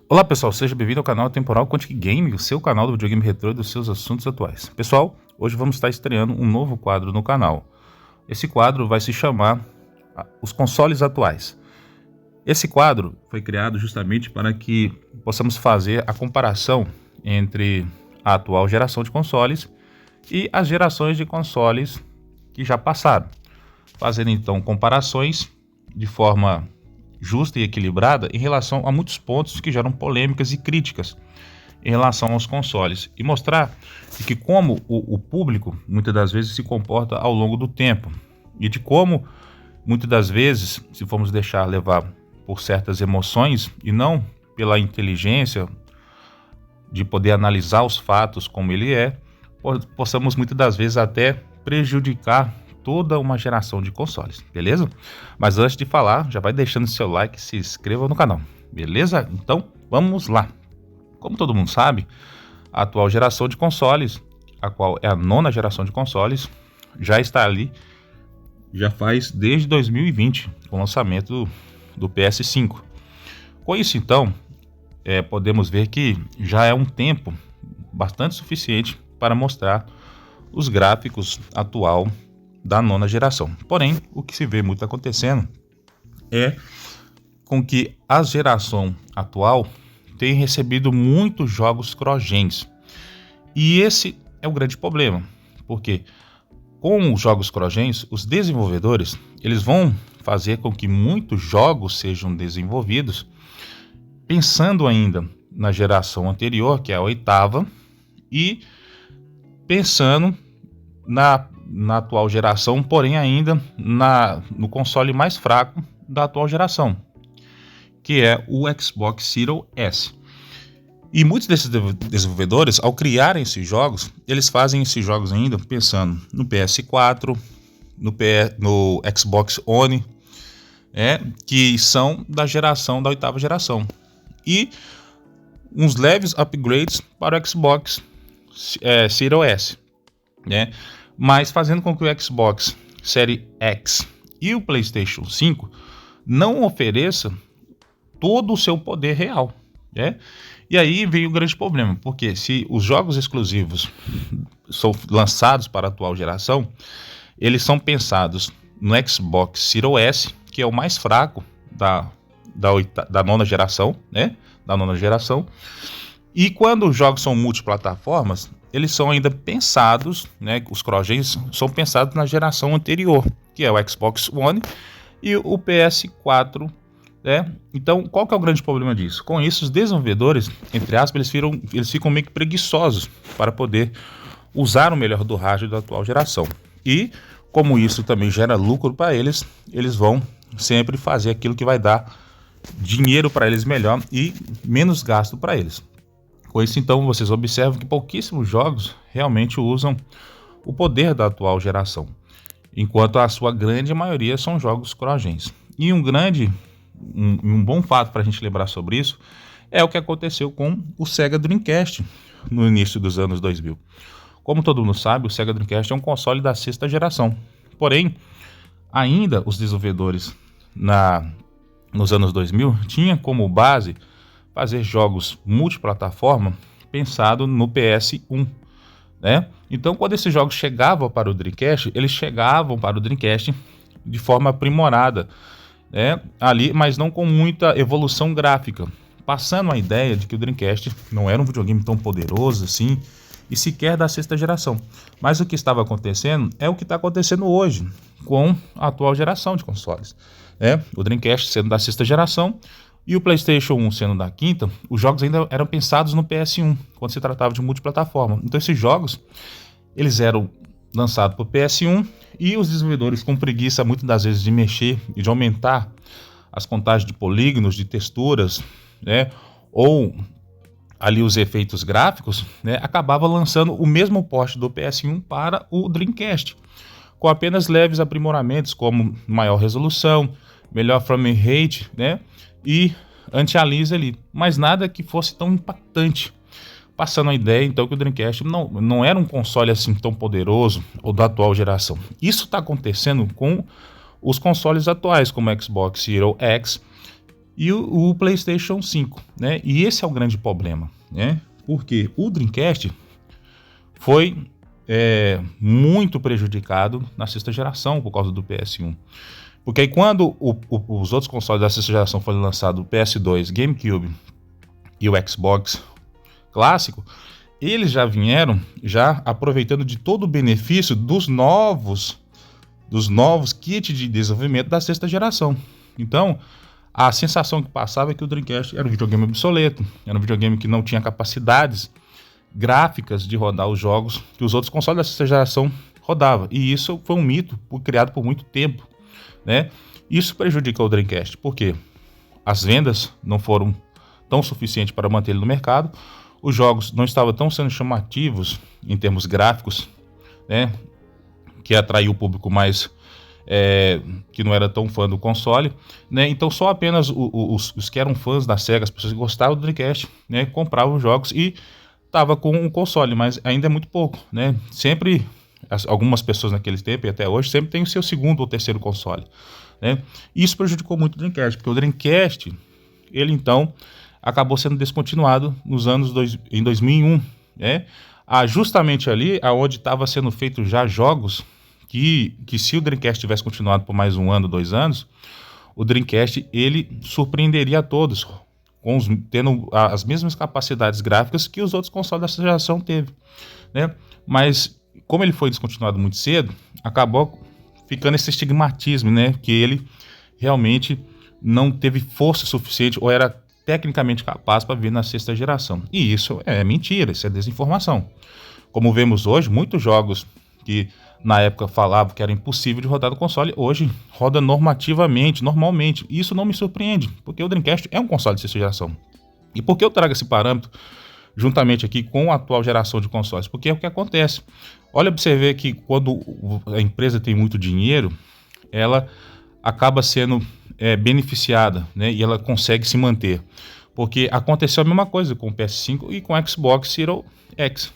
Olá pessoal, seja bem-vindo ao canal Temporal Quantic Game, o seu canal do videogame retrô e dos seus assuntos atuais. Pessoal, hoje vamos estar estreando um novo quadro no canal. Esse quadro vai se chamar Os Consoles Atuais. Esse quadro foi criado justamente para que possamos fazer a comparação entre a atual geração de consoles e as gerações de consoles que já passaram, fazendo então comparações de forma justa e equilibrada em relação a muitos pontos que geram polêmicas e críticas em relação aos consoles, e mostrar que como o público muitas das vezes se comporta ao longo do tempo, e de como muitas das vezes, se formos deixar levar por certas emoções e não pela inteligência de poder analisar os fatos como ele é, possamos muitas das vezes até prejudicar toda uma geração de consoles, beleza? Mas antes de falar, já vai deixando seu like e se inscreva no canal, beleza? Então, vamos lá. Como todo mundo sabe, a atual geração de consoles, a qual é a 9ª geração de consoles, já está ali, já faz desde 2020, com o lançamento do PS5. Com isso, então, podemos ver que já é um tempo bastante suficiente para mostrar os gráficos atual da 9ª geração. Porém, o que se vê muito acontecendo é com que a geração atual tem recebido muitos jogos cross-gens. E esse é o grande problema, porque com os jogos cross-gens, os desenvolvedores eles vão fazer com que muitos jogos sejam desenvolvidos pensando ainda na geração anterior, que é a 8ª, e pensando na atual geração, porém ainda no console mais fraco da atual geração, que é o Xbox Series S. E muitos desses desenvolvedores, ao criarem esses jogos, eles fazem esses jogos ainda pensando no PS4, no Xbox One, que são da 8ª geração, e uns leves upgrades para o Xbox Series S, mas fazendo com que o Xbox Series X e o PlayStation 5 não ofereça todo o seu poder real, E aí vem o grande problema, porque se os jogos exclusivos são lançados para a atual geração, eles são pensados no Xbox Series S, que é o mais fraco da 9ª geração, Da 9ª geração. E quando os jogos são multiplataformas, eles são ainda pensados, os cross-gens são pensados na geração anterior, que é o Xbox One e o PS4, Então, qual que é o grande problema disso? Com isso, os desenvolvedores, entre aspas, eles ficam meio que preguiçosos para poder usar o melhor do hardware da atual geração. E, como isso também gera lucro para eles, eles vão sempre fazer aquilo que vai dar dinheiro para eles melhor e menos gasto para eles. Com isso, então, vocês observam que pouquíssimos jogos realmente usam o poder da atual geração, enquanto a sua grande maioria são jogos cross-gens. E um bom fato para a gente lembrar sobre isso é o que aconteceu com o Sega Dreamcast no início dos anos 2000. Como todo mundo sabe, o Sega Dreamcast é um console da 6ª geração. Porém, ainda os desenvolvedores nos anos 2000 tinham como base fazer jogos multiplataforma pensado no PS1, Então, quando esses jogos chegavam para o Dreamcast, eles chegavam para o Dreamcast de forma aprimorada, ali, mas não com muita evolução gráfica, passando a ideia de que o Dreamcast não era um videogame tão poderoso assim, e sequer da 6ª geração. Mas o que estava acontecendo é o que está acontecendo hoje com a atual geração de consoles. O Dreamcast sendo da 6ª geração e o PlayStation 1 sendo da 5ª, os jogos ainda eram pensados no PS1, quando se tratava de multiplataforma. Então esses jogos, eles eram lançados para o PS1 e os desenvolvedores com preguiça muitas das vezes de mexer e de aumentar as contagens de polígonos, de texturas, ou ali os efeitos gráficos, acabava lançando o mesmo porte do PS1 para o Dreamcast, com apenas leves aprimoramentos como maior resolução, melhor frame rate, e anti-aliasing ali, mas nada que fosse tão impactante, passando a ideia então que o Dreamcast não era um console assim tão poderoso ou da atual geração. Isso está acontecendo com os consoles atuais, como o Xbox Series X e o PlayStation 5, né? E esse é o grande problema, né? Porque o Dreamcast foi muito prejudicado na sexta geração por causa do PS1. Porque aí quando os outros consoles da sexta geração foram lançados, o PS2, GameCube e o Xbox clássico, eles já vieram aproveitando de todo o benefício dos novos kits de desenvolvimento da sexta geração. Então, a sensação que passava é que o Dreamcast era um videogame obsoleto, era um videogame que não tinha capacidades gráficas de rodar os jogos que os outros consoles da sexta geração rodavam. E isso foi um mito criado por muito tempo, né? Isso prejudicou o Dreamcast, porque as vendas não foram tão suficientes para manter ele no mercado, os jogos não estavam tão sendo chamativos em termos gráficos, né? Que atraiu o público mais que não era tão fã do console, né? Então só apenas os que eram fãs da Sega, as pessoas que gostavam do Dreamcast, né, compravam os jogos e tava com um console, mas ainda é muito pouco, né? Sempre algumas pessoas naquele tempo e até hoje sempre tem o seu segundo ou terceiro console, né? Isso prejudicou muito o Dreamcast, porque o Dreamcast, ele então acabou sendo descontinuado em 2001, né? Justamente ali aonde estava sendo feito já jogos que se o Dreamcast tivesse continuado por mais 1 ano, 2 anos, o Dreamcast ele surpreenderia a todos, tendo as mesmas capacidades gráficas que os outros consoles dessa geração teve, né? Mas como ele foi descontinuado muito cedo, acabou ficando esse estigmatismo, né? Que ele realmente não teve força suficiente ou era tecnicamente capaz para vir na sexta geração. E isso é mentira, isso é desinformação. Como vemos hoje, muitos jogos que na época falavam que era impossível de rodar no console, hoje roda normalmente. E isso não me surpreende, porque o Dreamcast é um console de sexta geração. E por que eu trago esse parâmetro juntamente aqui com a atual geração de consoles? Porque é o que acontece. Olha para você ver que quando a empresa tem muito dinheiro, ela acaba sendo beneficiada, né? E ela consegue se manter. Porque aconteceu a mesma coisa com o PS5 e com o Xbox Series X.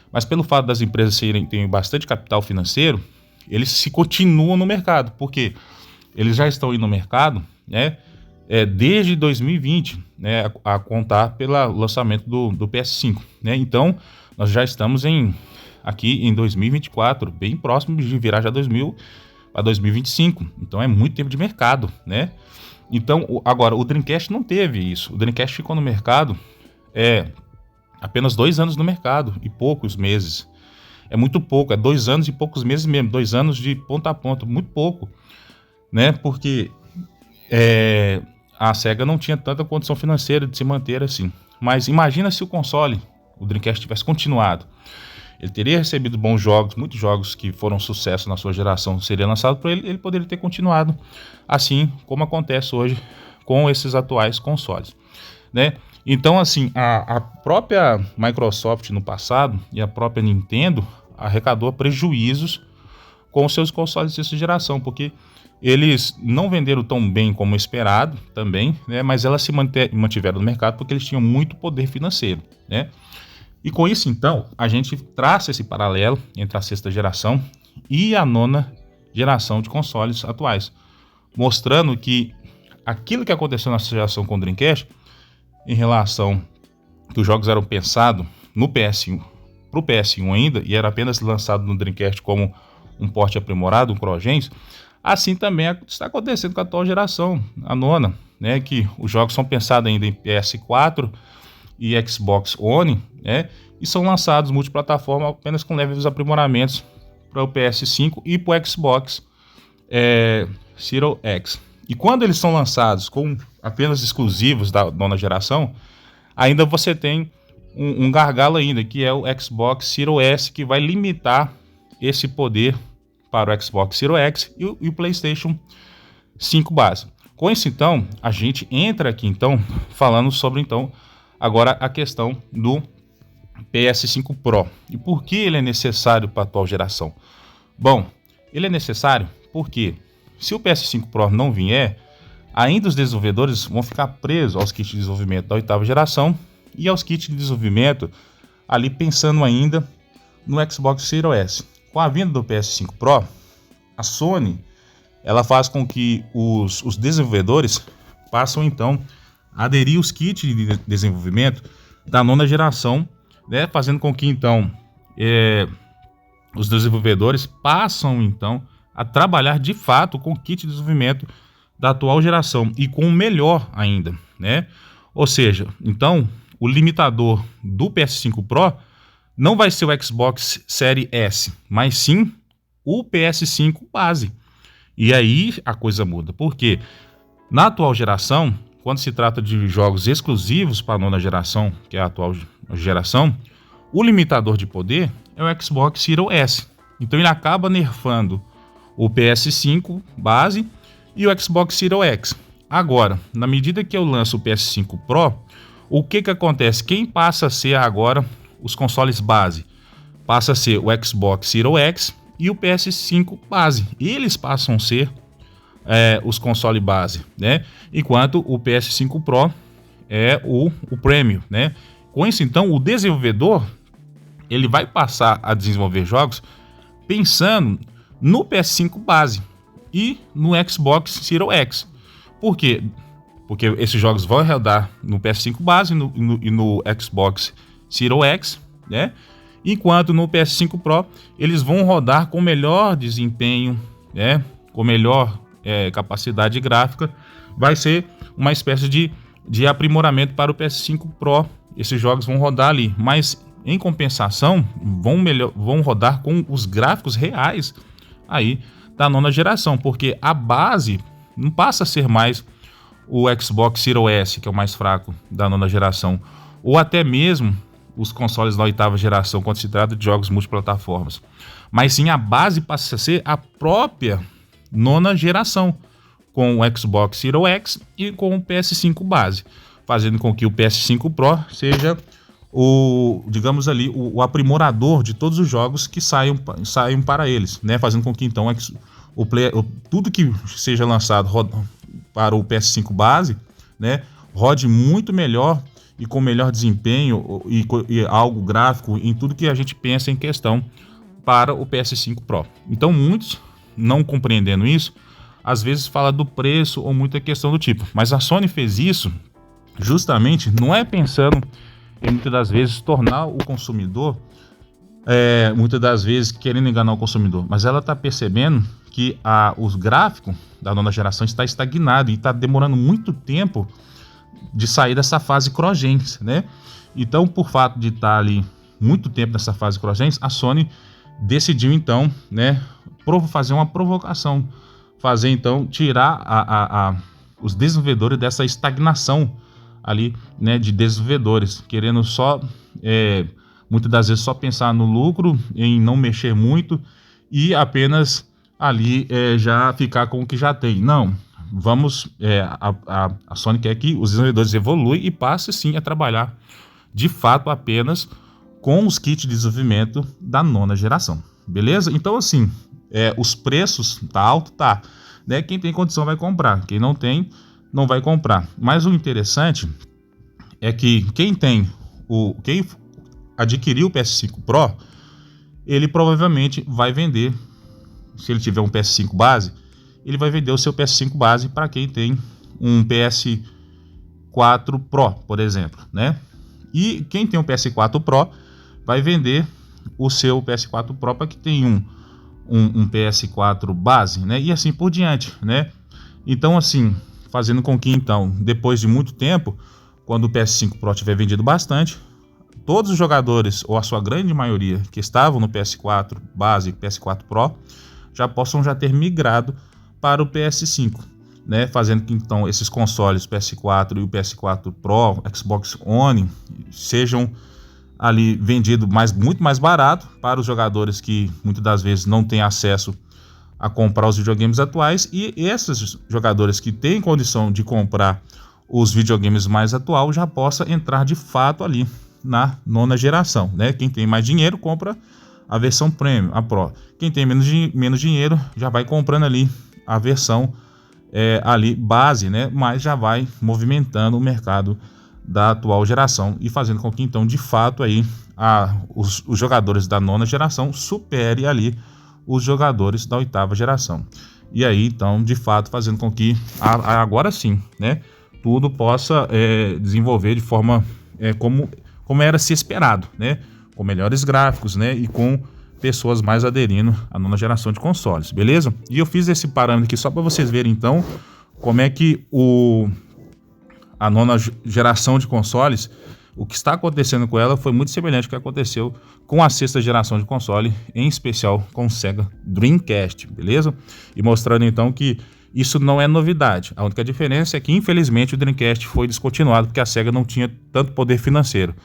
Mas pelo fato das empresas terem bastante capital financeiro, eles se continuam no mercado, porque eles já estão aí no mercado, né, desde 2020, né, a contar pelo lançamento do PS5. Né? Então, nós já estamos aqui em 2024, bem próximo de virar já 2025. Então, é muito tempo de mercado, né? Então, agora, o Dreamcast não teve isso. O Dreamcast ficou no mercado apenas 2 anos no mercado e poucos meses. É muito pouco, é 2 anos e poucos meses mesmo, 2 anos de ponta a ponta, muito pouco, né? Porque a Sega não tinha tanta condição financeira de se manter assim. Mas imagina se o console, o Dreamcast, tivesse continuado. Ele teria recebido bons jogos, muitos jogos que foram sucesso na sua geração seriam lançados para ele poderia ter continuado assim como acontece hoje com esses atuais consoles, né? Então, assim, a própria Microsoft no passado e a própria Nintendo arrecadou prejuízos com os seus consoles de sexta geração, porque eles não venderam tão bem como esperado também, né? Mas elas se mantiveram no mercado porque eles tinham muito poder financeiro, né? E com isso, então, a gente traça esse paralelo entre a sexta geração e a 9ª geração de consoles atuais, mostrando que aquilo que aconteceu na sexta geração com o Dreamcast, em relação que os jogos eram pensados no PS1, para o PS1 ainda, e era apenas lançado no Dreamcast como um porte aprimorado, um CryEngine, assim também está acontecendo com a atual geração, a 9ª, né, que os jogos são pensados ainda em PS4 e Xbox One, né, e são lançados multiplataforma apenas com leves aprimoramentos para o PS5 e para o Xbox Series X. E quando eles são lançados com apenas exclusivos da 9ª geração, ainda você tem um gargalo ainda, que é o Xbox Series S, que vai limitar esse poder para o Xbox Series X e o PlayStation 5 base. Com isso, então, a gente entra aqui, então, falando sobre, então, agora a questão do PS5 Pro. E por que ele é necessário para a atual geração? Bom, ele é necessário porque se o PS5 Pro não vier, ainda os desenvolvedores vão ficar presos aos kits de desenvolvimento da 8ª geração e aos kits de desenvolvimento ali pensando ainda no Xbox Series S. Com a vinda do PS5 Pro, a Sony ela faz com que os desenvolvedores passam então a aderir os kits de desenvolvimento da nona geração, né, fazendo com que então os desenvolvedores passam então a trabalhar de fato com o kit de desenvolvimento da atual geração e com o melhor ainda, né? Ou seja, então o limitador do PS5 Pro não vai ser o Xbox Series S, mas sim o PS5 base. E aí a coisa muda, porque na atual geração, quando se trata de jogos exclusivos para a nona geração, que é a atual geração, o limitador de poder é o Xbox Series S. Então ele acaba nerfando o PS5 base e o Xbox Series X. Agora, na medida que eu lanço o PS5 Pro, o que acontece? Quem passa a ser agora os consoles base? Passa a ser o Xbox Series X e o PS5 base. Eles passam a ser os consoles base, né? Enquanto o PS5 Pro é o Premium, né? Com isso, então, o desenvolvedor ele vai passar a desenvolver jogos pensando no PS5 base e no Xbox Series X. Por quê? Porque esses jogos vão rodar no PS5 base e no Xbox Series X, né? Enquanto no PS5 Pro eles vão rodar com melhor desempenho, né? Com melhor capacidade gráfica. Vai ser uma espécie de aprimoramento para o PS5 Pro. Esses jogos vão rodar ali, mas em compensação vão rodar com os gráficos reais aí da nona geração, porque a base não passa a ser mais o Xbox Series S, que é o mais fraco da nona geração, ou até mesmo os consoles da oitava geração, quando se trata de jogos multiplataformas, mas sim a base passa a ser a própria nona geração, com o Xbox Series X e com o PS5 base, fazendo com que o PS5 Pro seja digamos ali, aprimorador de todos os jogos que saiam para eles, né? Fazendo com que então tudo que seja lançado para o PS5 base, né, rode muito melhor e com melhor desempenho e algo gráfico em tudo que a gente pensa em questão para o PS5 Pro. Então muitos, não compreendendo isso, às vezes fala do preço ou muita questão do tipo, mas a Sony fez isso justamente, não é pensando em muitas das vezes tornar o consumidor, muitas das vezes querendo enganar o consumidor, mas ela está percebendo que os gráficos da nona geração está estagnado e está demorando muito tempo de sair dessa fase CryEngine, né? Então, por fato de estar ali muito tempo nessa fase CryEngine, a Sony decidiu então, né, fazer uma provocação, tirar os desenvolvedores dessa estagnação ali, né, de desenvolvedores, querendo só, muitas das vezes, só pensar no lucro, em não mexer muito e apenas ali já ficar com o que já tem. Não, a Sony quer que os desenvolvedores evoluem e passem sim a trabalhar de fato apenas com os kits de desenvolvimento da nona geração, beleza? Então assim, os preços tá alto, tá, né? Quem tem condição vai comprar, quem não tem não vai comprar. Mas o interessante é que quem adquiriu o PS5 Pro, ele provavelmente vai vender, se ele tiver um PS5 base, ele vai vender o seu PS5 base para quem tem um PS4 Pro, por exemplo, né? E quem tem um PS4 Pro vai vender o seu PS4 Pro para quem tem um PS4 base, né? E assim por diante, né? Então assim, fazendo com que então, depois de muito tempo, quando o PS5 Pro tiver vendido bastante, todos os jogadores, ou a sua grande maioria, que estavam no PS4 base e PS4 Pro, já possam ter migrado para o PS5, né? Fazendo que então esses consoles PS4 e o PS4 Pro, Xbox One, sejam ali vendidos muito mais barato para os jogadores que muitas das vezes não têm acesso a comprar os videogames atuais, e esses jogadores que têm condição de comprar os videogames mais atuais já possa entrar de fato ali na nona geração, né? Quem tem mais dinheiro compra a versão Premium, a Pro. Quem tem menos dinheiro já vai comprando ali a versão ali base, né? Mas já vai movimentando o mercado da atual geração e fazendo com que então de fato aí os jogadores da nona geração supere ali os jogadores da oitava geração. E aí então de fato fazendo com que agora sim, né, tudo possa desenvolver de forma como era se esperado, né? Com melhores gráficos, né? E com pessoas mais aderindo à nona geração de consoles, beleza? E eu fiz esse parâmetro aqui só para vocês verem então como é que a nona geração de consoles, o que está acontecendo com ela foi muito semelhante ao que aconteceu com a sexta geração de console, em especial com o Sega Dreamcast, beleza? E mostrando então que isso não é novidade. A única diferença é que, infelizmente, o Dreamcast foi descontinuado porque a Sega não tinha tanto poder financeiro.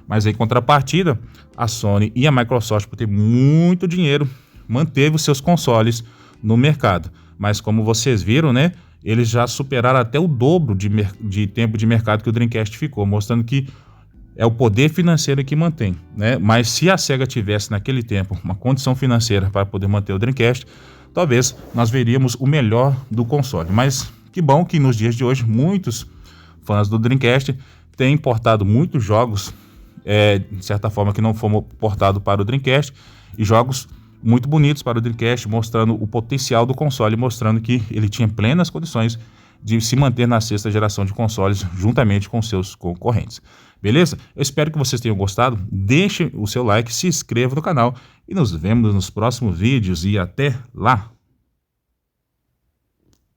Mas em contrapartida, a Sony e a Microsoft, por ter muito dinheiro, manteve os seus consoles no mercado. Mas como vocês viram, né, eles já superaram até o dobro de tempo de mercado que o Dreamcast ficou, mostrando que é o poder financeiro que mantém, né? Mas se a Sega tivesse naquele tempo uma condição financeira para poder manter o Dreamcast, talvez nós veríamos o melhor do console. Mas que bom que nos dias de hoje muitos fãs do Dreamcast têm portado muitos jogos, de certa forma, que não foram portados para o Dreamcast, e jogos muito bonitos para o Dreamcast, mostrando o potencial do console, mostrando que ele tinha plenas condições de se manter na sexta geração de consoles juntamente com seus concorrentes. Beleza? Eu espero que vocês tenham gostado. Deixe o seu like, se inscreva no canal e nos vemos nos próximos vídeos e até lá!